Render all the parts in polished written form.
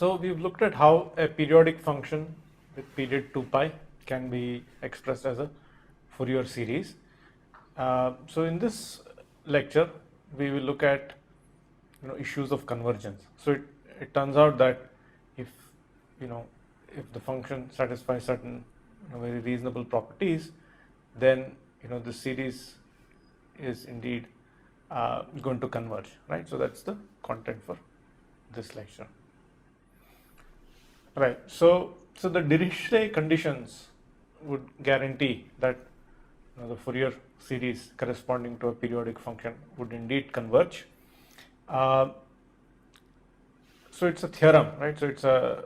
So we've looked at how a periodic function with period 2 pi can be expressed as a Fourier series. So in this lecture, we will look at issues of convergence. So it turns out that if if the function satisfies certain very reasonable properties, then the series is indeed going to converge, right? So that's the content for this lecture. Right. So the Dirichlet conditions would guarantee that the Fourier series corresponding to a periodic function would indeed converge. So it's a theorem, right? So it's a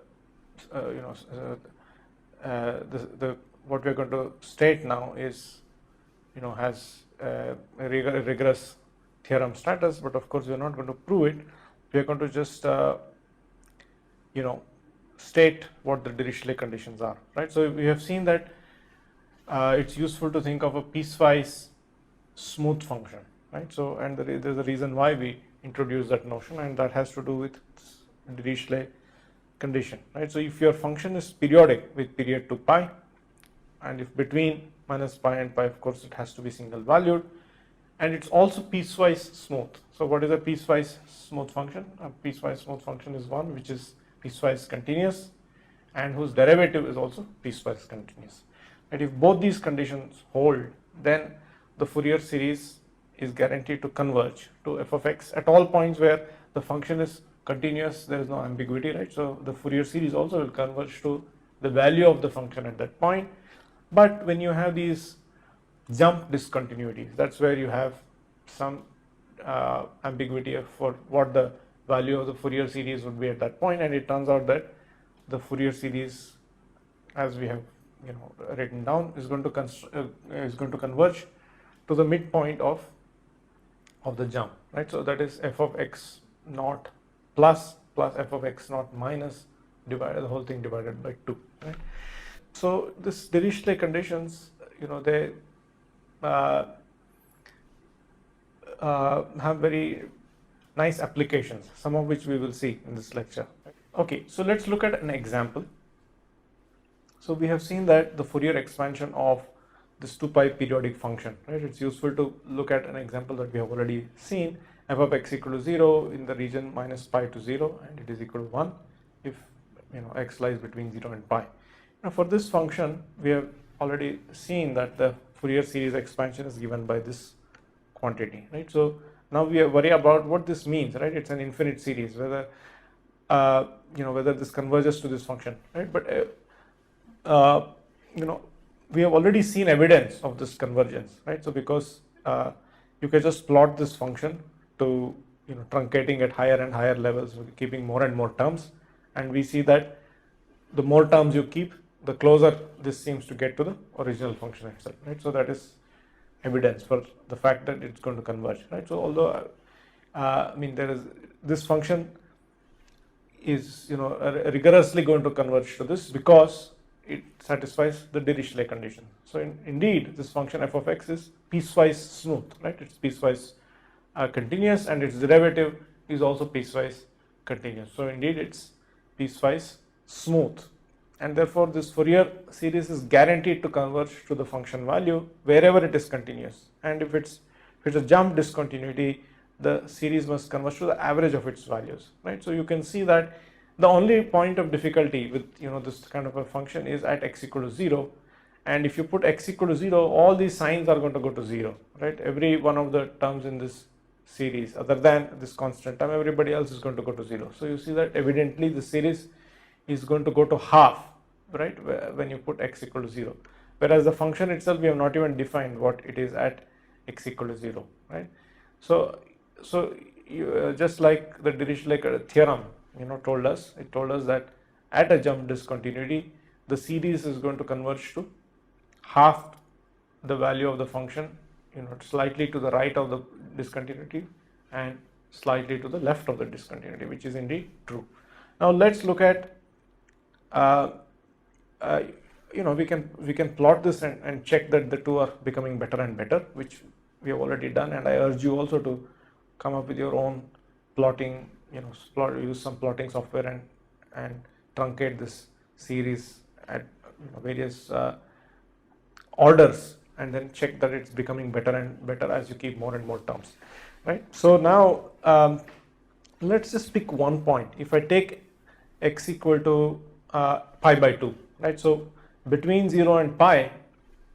what we are going to state now is has a rigorous theorem status, but of course we are not going to prove it. We are going to just state what the Dirichlet conditions are, right? So we have seen that it's useful to think of a piecewise smooth function, right? So and there's a reason why we introduce that notion, and that has to do with Dirichlet condition, right? So if your function is periodic with period 2 pi, and if between minus pi and pi, of course it has to be single valued, and it's also piecewise smooth. So what is a piecewise smooth function? A piecewise smooth function is one which is piecewise continuous and whose derivative is also piecewise continuous. And if both these conditions hold, then the Fourier series is guaranteed to converge to f of x at all points where the function is continuous. There is no ambiguity, right? So the Fourier series also will converge to the value of the function at that point. But when you have these jump discontinuities, that's where you have some ambiguity for what the value of the Fourier series would be at that point, and it turns out that the Fourier series, as we have written down, is going to converge to the midpoint of the jump, right? So that is f of x naught plus f of x naught minus divided the whole thing divided by 2, right? So this Dirichlet conditions, they have very nice applications, some of which we will see in this lecture. Okay, so let's look at an example. So we have seen that the Fourier expansion of this 2 pi periodic function, right? It's useful to look at an example that we have already seen, f of x equal to 0 in the region minus pi to 0, and it is equal to 1 if x lies between 0 and pi. Now for this function, we have already seen that the Fourier series expansion is given by this quantity, right? So now we worry about what this means, right? It's an infinite series, whether whether this converges to this function, right? But we have already seen evidence of this convergence, right? So because you can just plot this function to truncating at higher and higher levels, keeping more and more terms, and we see that the more terms you keep, the closer this seems to get to the original function itself, right? So that is evidence for the fact that it's going to converge, right? So although there is this function is rigorously going to converge to this because it satisfies the Dirichlet condition. So indeed this function f of x is piecewise smooth, right? It's piecewise continuous, and its derivative is also piecewise continuous. So indeed it's piecewise smooth, and therefore this Fourier series is guaranteed to converge to the function value wherever it is continuous. And if it's a jump discontinuity, the series must converge to the average of its values, right? So you can see that the only point of difficulty with this kind of a function is at x equal to 0, and if you put x equal to 0, all these signs are going to go to 0, right? Every one of the terms in this series other than this constant term, everybody else is going to go to 0. So you see that evidently the series is going to go to half, right, when you put x equal to 0, whereas the function itself we have not even defined what it is at x equal to 0, right? So just like the Dirichlet theorem told us that at a jump discontinuity the series is going to converge to half the value of the function, slightly to the right of the discontinuity and slightly to the left of the discontinuity, which is indeed true. Now let's look at we can plot this and check that the two are becoming better and better, which we have already done, and I urge you also to come up with your own plotting, use some plotting software and and truncate this series at various orders, and then check that it's becoming better and better as you keep more and more terms, right? So now let's just pick one point. If I take x equal to pi by 2, right? So between 0 and pi,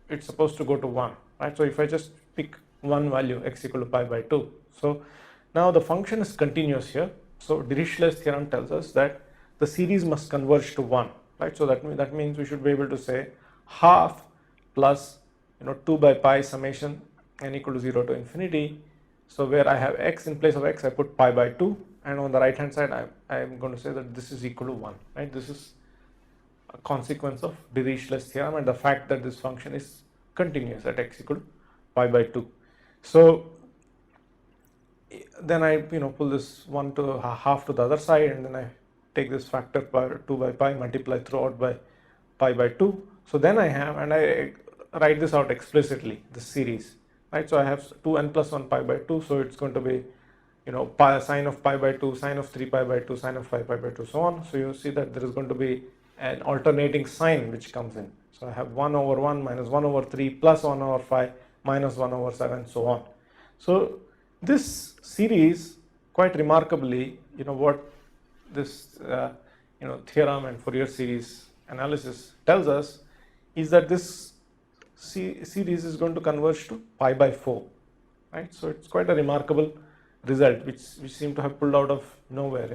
it's supposed to go to 1, right? So if I just pick one value, x equal to pi by 2, so now the function is continuous here. So Dirichlet's theorem tells us that the series must converge to 1, right? So that means we should be able to say half plus 2 by pi summation n equal to 0 to infinity. So where I have x, in place of x I put pi by 2, and on the right hand side I am going to say that this is equal to 1, right? This is a consequence of Dirichlet's theorem and the fact that this function is continuous at x equal to pi by 2. So then I pull this 1 to half to the other side, and then I take this factor 2 by pi, multiply throughout by pi by 2. So then I have, and I write this out explicitly, this series, right? So I have 2n plus 1 pi by 2, so it's going to be pi, sine of pi by 2, sine of 3 pi by 2, sine of 5 pi by 2, so on. So you see that there is going to be an alternating sign which comes in. So I have 1 over 1 minus 1 over 3 plus 1 over 5 minus 1 over 7, so on. So this series, quite remarkably, what this theorem and Fourier series analysis tells us is that this series is going to converge to pi by 4, right? So it's quite a remarkable result which seem to have pulled out of nowhere.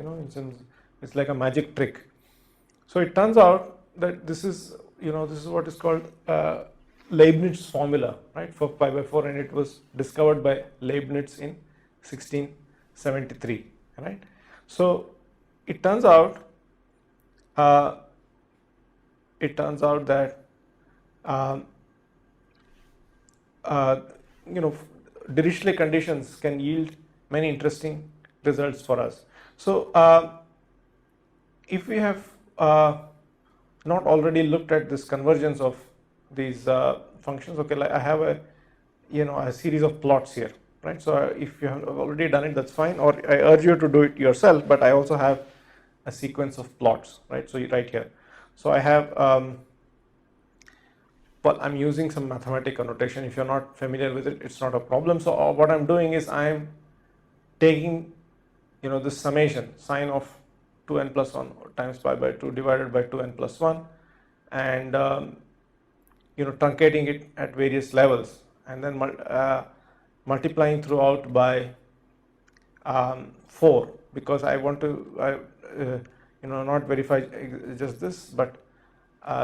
It's like a magic trick. So it turns out that this is what is called Leibniz's formula, right, for pi by 4, and it was discovered by Leibniz in 1673, right? So it turns out that Dirichlet conditions can yield many interesting results for us. So if we have not already looked at this convergence of these functions, okay, like I have a series of plots here, right? So if you have already done it, that's fine, or I urge you to do it yourself, but I also have a sequence of plots, right? So right here, so I have well, I'm using some mathematical notation. If you're not familiar with it, it's not a problem. So what I'm doing is I'm taking this summation, sine of 2n plus 1 times pi by 2 divided by 2n plus 1, and truncating it at various levels, and then multiplying throughout by 4, because I want to not verify just this, but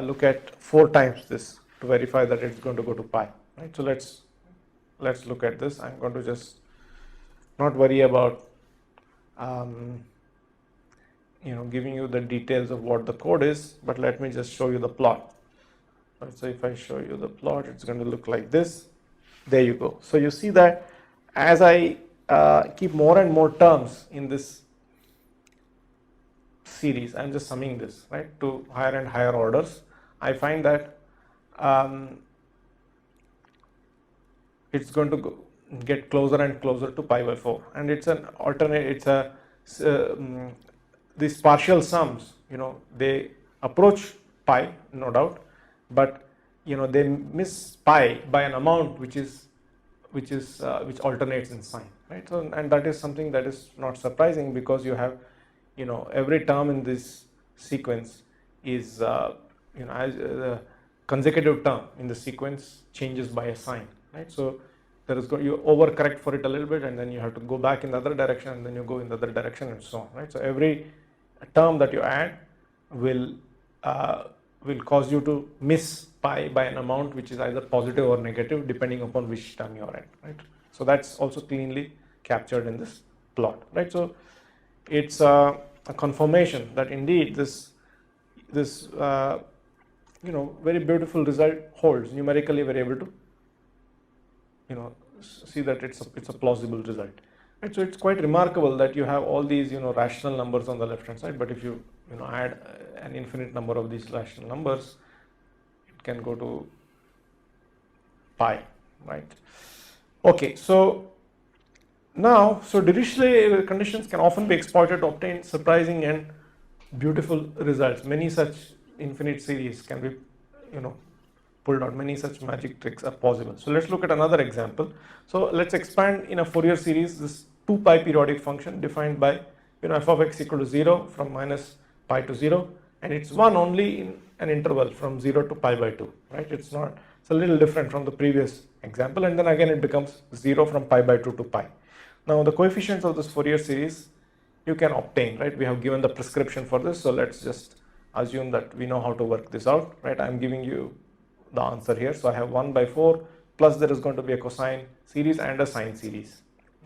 look at 4 times this to verify that it's going to go to pi, right? So let's look at this. I'm going to just not worry about giving you the details of what the code is, but let me just show you the plot. Right, so if I show you the plot, it's going to look like this. There you go. So you see that as I keep more and more terms in this series, I'm just summing this, right, to higher and higher orders, I find that it's going to get closer and closer to pi by 4, and it's an alternate, it's a these partial sums, they approach pi, no doubt, but they miss pi by an amount which alternates in sign, right? So, and that is something that is not surprising, because you have every term in this sequence is as the consecutive term in the sequence changes by a sign, right? So there is you overcorrect for it a little bit, and then you have to go back in the other direction, and then you go in the other direction, and so on, right? So every term that you add will cause you to miss pi by an amount which is either positive or negative, depending upon which term you are at, right? So that's also cleanly captured in this plot, right? So it's a confirmation that indeed this very beautiful result holds numerically. We're able to see that it's a plausible result, right? So it's quite remarkable that you have all these rational numbers on the left hand side, but if you add an infinite number of these rational numbers, it can go to pi, right? Okay, so now Dirichlet conditions can often be exploited to obtain surprising and beautiful results. Many such infinite series can be, pulled out. Many such magic tricks are possible. So let's look at another example. So let's expand in a Fourier series this 2 pi periodic function defined by f of x equal to 0 from minus pi to 0, and it's one only in an interval from 0 to pi by 2, right? It's a little different from the previous example, and then again it becomes 0 from pi by 2 to pi. Now the coefficients of this Fourier series you can obtain, right? We have given the prescription for this, so let's just assume that we know how to work this out, right? I'm giving you the answer here. So I have 1 by 4 plus there is going to be a cosine series and a sine series,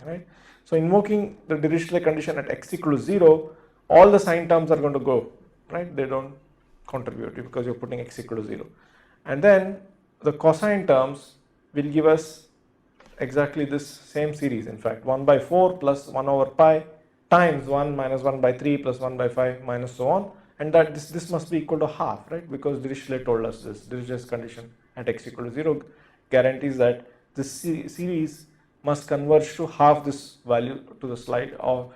right? So invoking the Dirichlet condition at x equal to 0, all the sine terms are going to go, right? They don't contribute because you're putting x equal to 0. And then the cosine terms will give us exactly this same series. In fact, 1 by 4 plus 1 over pi times 1 minus 1 by 3 plus 1 by 5 minus so on, and that this must be equal to half, right? Because Dirichlet told us this. Dirichlet's condition at x equal to 0 guarantees that this series must converge to half this value to the slide of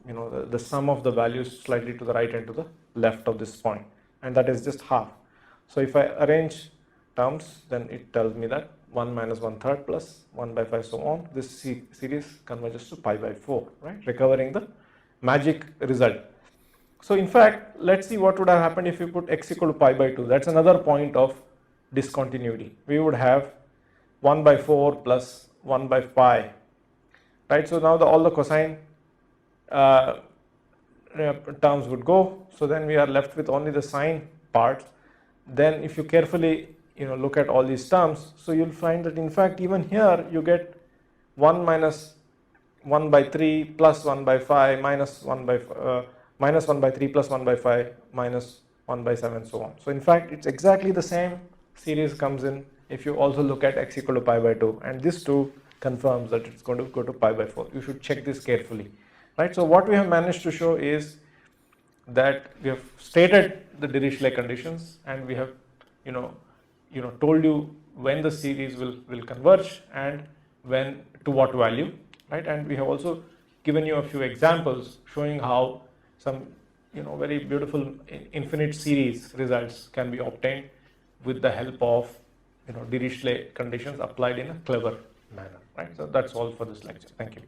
the sum of the values slightly to the right and to the left of this point, and that is just half. So if I arrange terms, then it tells me that 1 minus 1/3 plus 1 by 5 so on, this series converges to pi by 4, right? Recovering the magic result. So in fact, let's see what would have happened if you put x equal to pi by 2. That's another point of discontinuity. We would have 1 by 4 plus 1 by pi, right? So now all the cosine terms would go. So then we are left with only the sine part. Then if you carefully look at all these terms, so you'll find that in fact even here you get 1 minus 1 by 3 plus 1 by 5 minus 1 by 3 plus 1 by 5 minus 1 by 7 so on. So in fact it's exactly the same series comes in if you also look at x equal to pi by 2, and this too confirms that it's going to go to pi by 4. You should check this carefully, right? So what we have managed to show is that we have stated the Dirichlet conditions, and we have told you when the series will converge and when to what value, right? And we have also given you a few examples showing how some very beautiful infinite series results can be obtained with the help of Dirichlet conditions applied in a clever manner, right? So that's all for this lecture. Thank you.